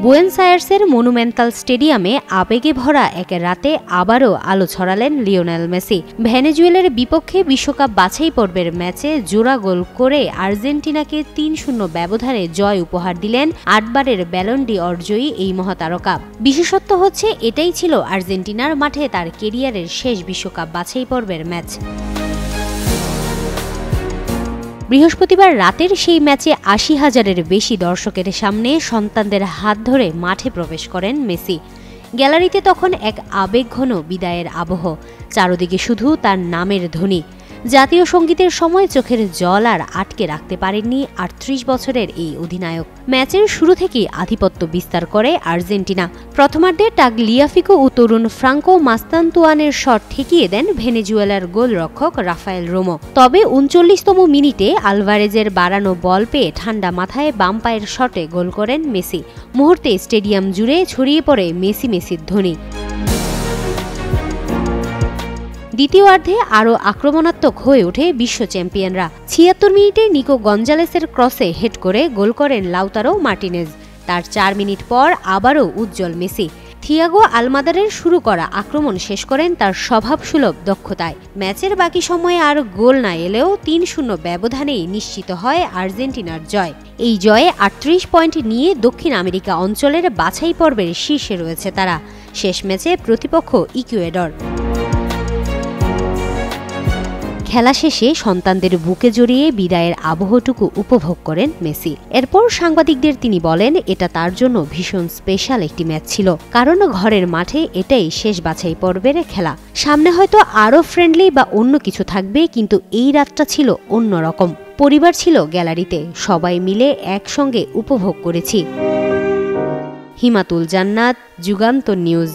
Buenos আয়ার্সের monumental স্টেডিয়ামে আবেগে ভরা এক রাতে আবারও আলো ছড়ালেন লিওনেল মেসি। ভেনেজুয়েলার বিপক্ষে বিশ্বকাপ বাছাই পর্বের ম্যাচে জোড়া গোল করে আর্জেন্টিনাকে ৩-০ ব্যবধানে জয় উপহার দিলেন ৮বারের ব্যালন ডি অর জয়ী এই মহাতারকা। বিশেষত্ব হচ্ছে এটাই ছিল আর্জেন্টিনার মাঠে তার কেরিয়ারের শেষ বিশ্বকাপ বাছাই পর্বের ম্যাচ। বৃহস্পতিবার রাতের সেই ম্যাচে ৮০,০০০-এর বেশি দর্শকের সামনে সন্তানদের হাত ধরে মাঠে প্রবেশ করেন মেসি। গ্যালারিতে তখন এক আবেগঘন বিদায়ের আবহ, চারদিকে শুধু তার নামের ধ্বনি। জাতীয় সঙ্গীতের সময় চোখের জল আর আটকে রাখতে পারেননি ৩৮ বছরের এই অধিনায়ক। ম্যাচের শুরু থেকেই আধিপত্য বিস্তার করে আর্জেন্টিনা। প্রথমার্ধে টাগলিয়াফিকো ও তরুণ ফ্রাঙ্কো মাস্তান্তুয়ানের শট ঠেকিয়ে দেন ভেনেজুয়েলার গোলরক্ষক রাফায়েল রোমো। তবে ৩৯তম মিনিটে আলভারেজের বাড়ানো বল পেয়ে ঠান্ডা মাথায় বাম পায়ের শটে গোল করেন মেসি। মুহূর্তে স্টেডিয়াম জুড়ে ছড়িয়ে পড়ে মেসি মেসির ধ্বনি। দ্বিতীয়ার্ধে আরও আক্রমণাত্মক হয়ে ওঠে বিশ্ব চ্যাম্পিয়নরা। ৭৬ মিনিটে নিকো গঞ্জালেসের ক্রসে হেড করে গোল করেন লাউতারো মার্টিনেজ। তার ৪ মিনিট পর আবারও উজ্জ্বল মেসি। থিয়াগো আলমাদারের শুরু করা আক্রমণ শেষ করেন তার স্বভাবসুলভ দক্ষতায়। ম্যাচের বাকি সময়ে আর গোল না এলেও ৩-০ ব্যবধানেই নিশ্চিত হয় আর্জেন্টিনার জয়। এই জয়ে ৩৮ পয়েন্ট নিয়ে দক্ষিণ আমেরিকা অঞ্চলের বাছাই পর্বের শীর্ষে রয়েছে তারা। শেষ ম্যাচে প্রতিপক্ষ ইকুয়েডর। খেলা শেষে সন্তানদের বুকে জড়িয়ে বিদায়ের আবহটুকু উপভোগ করেন মেসি। এরপর সাংবাদিকদের তিনি বলেন, এটা তার জন্য ভীষণ স্পেশাল একটি ম্যাচ ছিল, কারণ ঘরের মাঠে এটাই শেষ বাছাই পর্বের খেলা। সামনে হয়তো আরও ফ্রেন্ডলি বা অন্য কিছু থাকবে, কিন্তু এই রাতটা ছিল অন্যরকম। পরিবার ছিল গ্যালারিতে, সবাই মিলে একসঙ্গে উপভোগ করেছি। হিমাতুল জান্নাত, যুগান্তর নিউজ।